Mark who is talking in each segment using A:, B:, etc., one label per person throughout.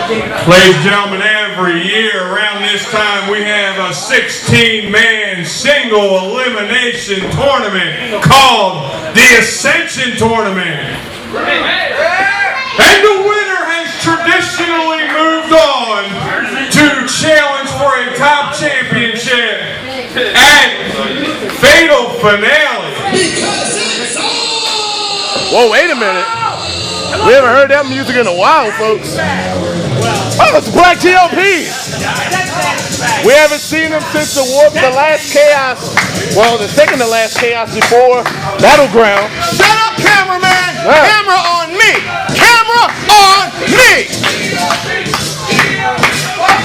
A: Ladies and gentlemen, every year around this time we have a 16-man single elimination tournament called the Ascension Tournament. And the winner has traditionally moved on to challenge for a top championship at Fatal Finale.
B: Whoa, wait a minute. We haven't heard that music in a while, folks. Oh, it's Black GOP. We haven't seen him since the last Chaos. Well, the second to last Chaos before Battleground.
C: Shut up, cameraman! Yeah. Camera on me! Camera on me!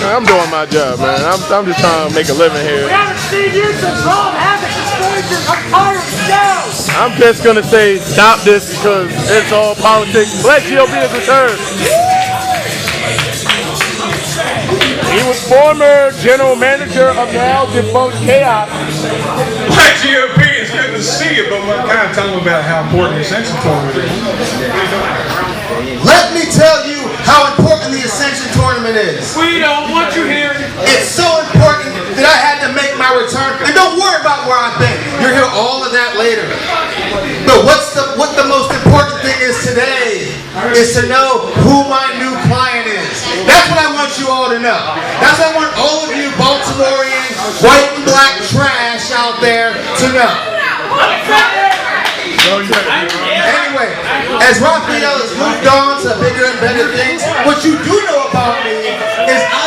B: I'm doing my job, man. I'm just trying to make a living here.
D: We haven't seen you since Rob Havoc destroyed your entire show.
B: I'm just gonna say stop this because it's all politics. Black GOP has returned. He was former general manager of now defunct Chaos.
A: Black GOP, it's good to see you, but what kind of tell them about how important the Ascension Tournament is?
C: Let me tell you how important the Ascension Tournament is.
A: We don't want you here.
C: It's so important that I had to make my return. And don't worry about where I've been. You'll hear all of that later. But what the most important thing is today is to know who my new client is. That's what I want you all to know. That's what I want all of you Baltimorean, white and black trash out there to know. Anyway, as Raphael has moved on to bigger and better things, what you do know about me is I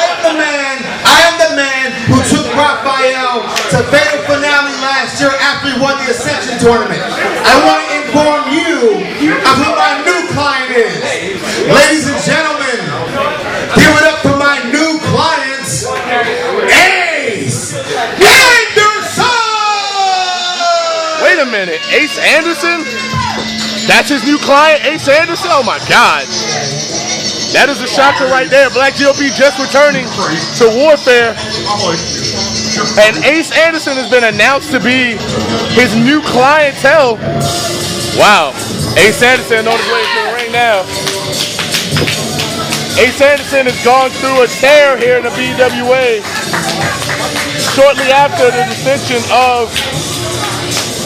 C: am the man who took Raphael to Fatal Finale last year after he won the Ascension Tournament. I want to inform you of who my new client is. Ladies and gentlemen, give it up for my new clients, Ace Anderson!
B: Wait a minute, Ace Anderson? That's his new client, Ace Anderson? Oh my God. That is a shocker right there. Black GOP just returning to Warfare. And Ace Anderson has been announced to be his new clientele. Wow. Ace Anderson on his way to the ring now. Ace Anderson has gone through a tear here in the BWA. Shortly after the dissension of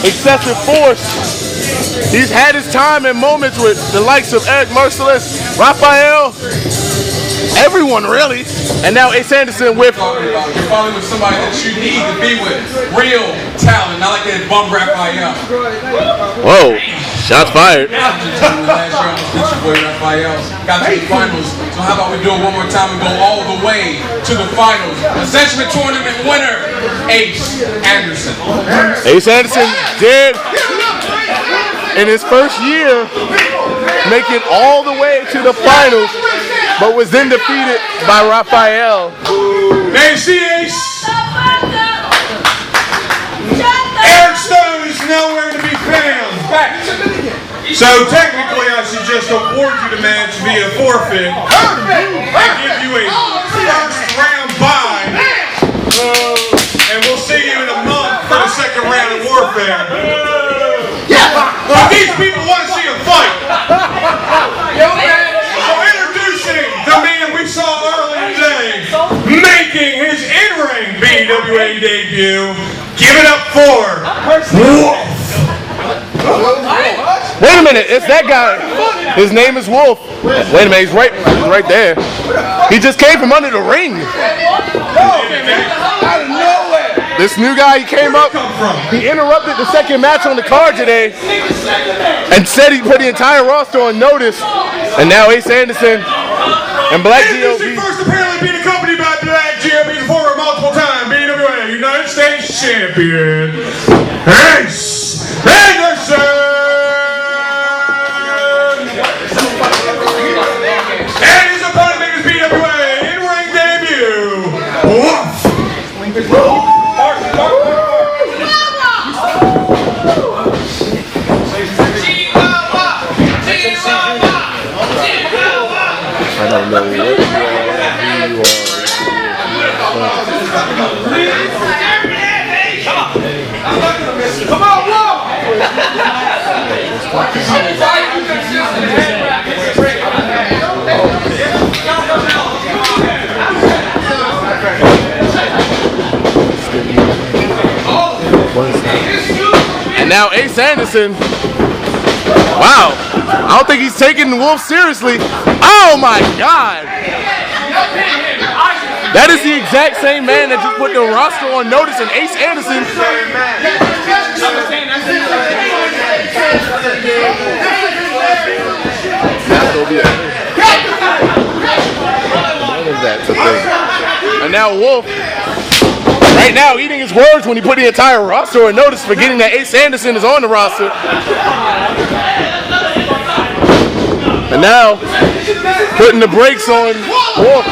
B: Excessive Force, he's had his time and moments with the likes of Eric Merciless, Raphael, everyone really, and now Ace Anderson with.
E: You're finally with somebody that you need to be with. Real talent, not like that bum Raphael.
B: Whoa, shots fired.
E: Last year, almost beat your boy Raphael. Got to the finals. So how about we do it one more time and go all the way to the finals? Ascension Tournament winner, Ace Anderson.
B: Ace Anderson did, in his first year, make it all the way to the finals, but was then defeated by Raphael.
A: Nancy Ace. Eric Stone is nowhere to be found. So technically I should just award you the match via forfeit and give you a first round bye. And we'll see you in a month for the second round of Warfare. But these people want to see a fight. So introducing the man we saw earlier today, making his in-ring BWA debut. Give it up for Wolf.
B: Wait a minute, it's that guy. His name is Wolf. Wait a minute, he's right there. He just came from under the ring.
C: Out of nowhere!
B: This new guy, he came up, he interrupted the second match on the card today and said he put the entire roster on notice. And now Ace Anderson and Black GOP.
A: First apparently being accompanied by Black GOP, the former multiple-time BWA United States Champion, Ace Anderson! And his opponent made his BWA in-ring debut, Wolf!
B: I don't know what you are.
C: Come on, Wolf!
B: now Ace Anderson. Wow. I don't think he's taking Wolf seriously. Oh my God. That is the exact same man that just put the roster on notice, and Ace Anderson. And now Wolf, right now, eating his words when he put the entire roster on notice, forgetting that Ace Anderson is on the roster. And now, putting the brakes on Wolf.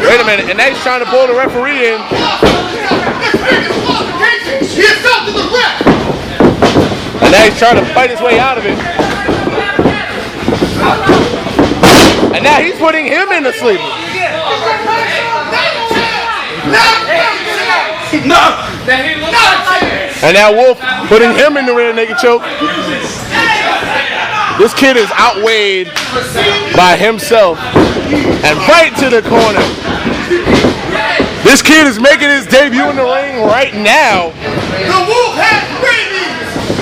B: Wait a minute, and now he's trying to pull the referee in. And now he's trying to fight his way out of it. And now he's putting him in the sleeper. And now Wolf putting him in the rear naked choke. This kid is outweighed by himself. And right to the corner. This kid is making his debut in the ring right now.
C: The Wolf has rabies!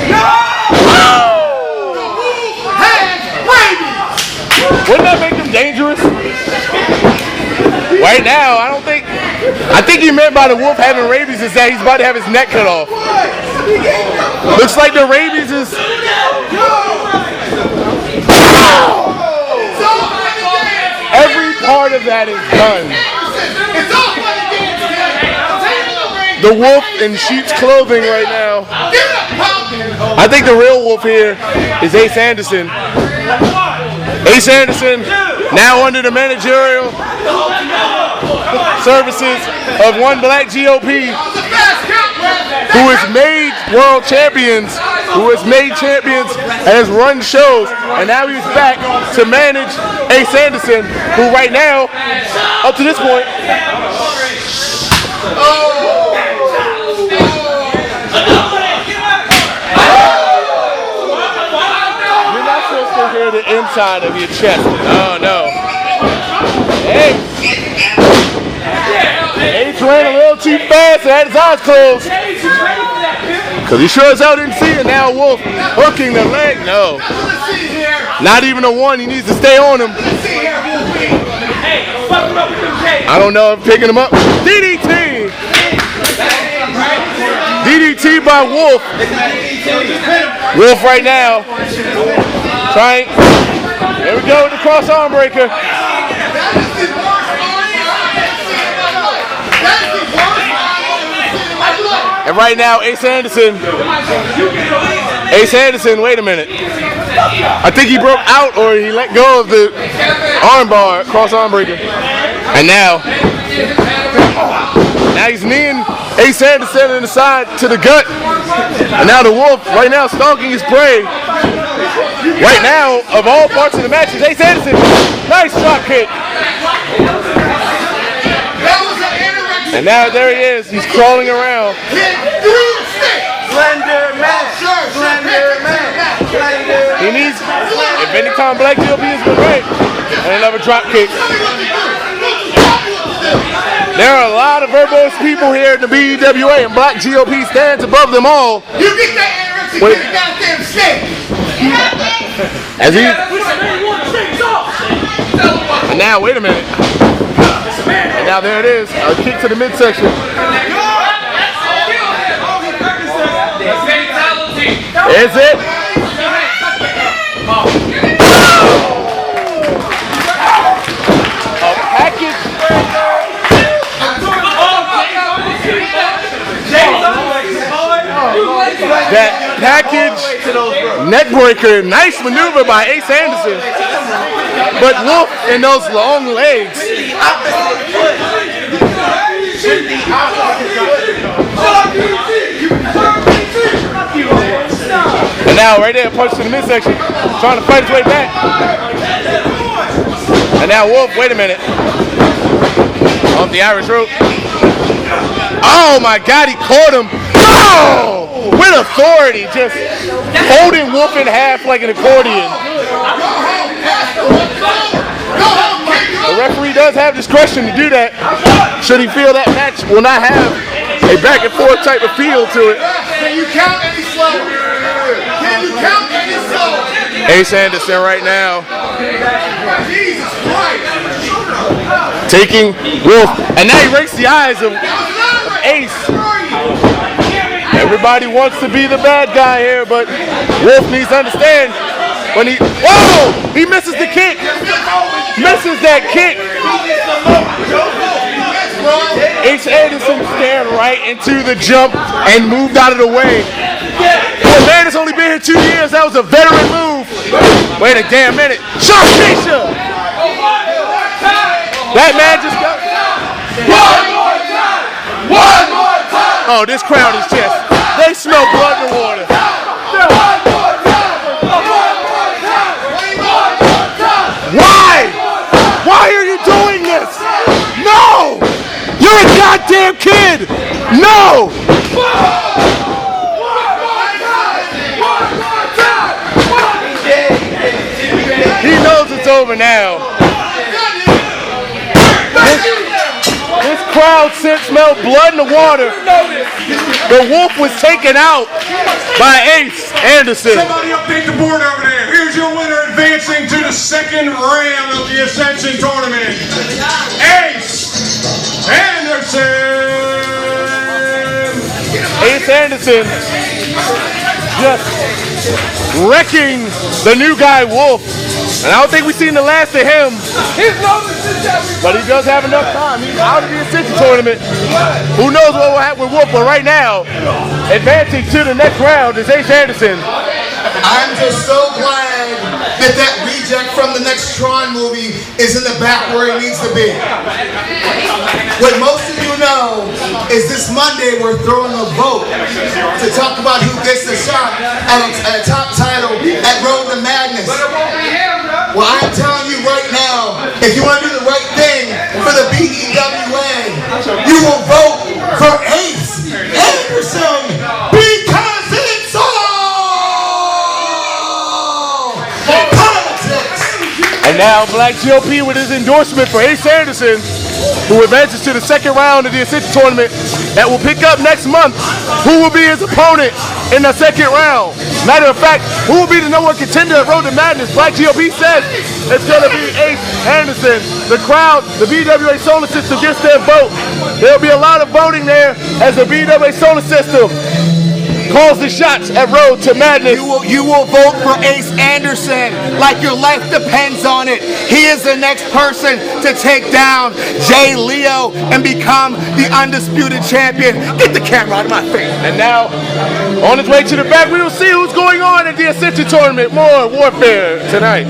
C: No! The Wolf has rabies!
B: Wouldn't that make him dangerous? Right now, I think he meant by the Wolf having rabies is that he's about to have his neck cut off. Looks like the rabies is... Every part of that is done. The Wolf in sheep's clothing right now. I think the real Wolf here is Ace Anderson. Ace Anderson now under the managerial services of one Black GOP, who has made world champions, who has made champions and has run shows, and now he's back to manage Ace Anderson, who right now, up to this point, you're not supposed to hear the inside of your chest. Oh no. Hey. Ace ran a little too fast and had his eyes closed. Because he sure as hell didn't see it. Now Wolf hooking the leg. No. Not even a one. He needs to stay on him. I don't know if picking him up. DDT. DDT by Wolf. Wolf right now. Trying. There we go with the cross arm breaker. And right now, Ace Anderson, wait a minute. I think he broke out or he let go of the arm bar, cross arm breaker. And now he's kneeing Ace Anderson in the side to the gut. And now the Wolf right now stalking his prey. Right now, of all parts of the match, is Ace Anderson. Nice drop kick. And now there he is. He's crawling around.
C: Slender man. Slender man.
B: He needs, if any time Black GOP has been right, and another drop kick. There are a lot of verbose people here in the BEWA, and Black GOP stands above them all.
C: You get that air to get a goddamn steak.
B: As he, and now wait a minute. And now there it is, a kick to the midsection. Is it? A package. That package neck breaker, nice maneuver by Ace Anderson. But Wolf and those long legs. And now right there, punch to the midsection, trying to fight his way back. And now Wolf, wait a minute. Off the Irish rope. Oh my God, he caught him. Oh! With authority, just holding Wolf in half like an accordion. The referee does have discretion to do that. Should he feel that match will not have a back and forth type of feel to it.
C: Can you count any slow? Can you count any slow?
B: Ace Anderson right now
C: Jesus Christ!
B: taking Wolf, and now he rakes the eyes of Ace. Everybody wants to be the bad guy here, but Wolf needs to understand when he, whoa! He misses the kick. Misses that kick. Ace Anderson stared right into the jump and moved out of the way. Boy, man has only been here 2 years. That was a veteran move. Wait a damn minute. Sharpshaker! That man just got... One more time! Oh, this crowd is just... They smell blood in the water. Why? Why are you doing this? No! You're a goddamn kid! No! He knows it's over now. This crowd smelled blood in the water. The Wolf was taken out by Ace Anderson.
A: Somebody update the board over there. Here's your winner advancing to the second round of the Ascension Tournament. Ace Anderson!
B: Ace Anderson just wrecking the new guy Wolf. And I don't think we've seen the last of him. But he does have enough time. He's out of the Ascension Tournament. Who knows what will happen with Wolf, but right now, advancing to the next round is Ace Anderson.
C: I'm just so glad that reject from the next Tron movie is in the back where it needs to be. What most of you know is this Monday we're throwing a vote to talk about who gets the shot at a top title at Road to Madness. Well, I'm telling you right now, if you want to do the right thing for the BEWA, you will vote for Ace Anderson because it's all politics.
B: And now Black GOP with his endorsement for Ace Anderson, who advances to the second round of the Ascension Tournament that will pick up next month. Who will be his opponent in the second round? Matter of fact, who will be the number one contender at Road to Madness? Black GOP says it's going to be Ace Anderson. The crowd, the BWA Solar System gets their vote. There'll be a lot of voting there as the BWA Solar System calls the shots at Road to Madness.
C: You will vote for Ace Anderson like your life depends on it. He is the next person to take down Jay Leo and become the undisputed champion. Get the camera out of my face.
B: And now, on his way to the back, we will see who's going on at the Ascension Tournament. More warfare tonight.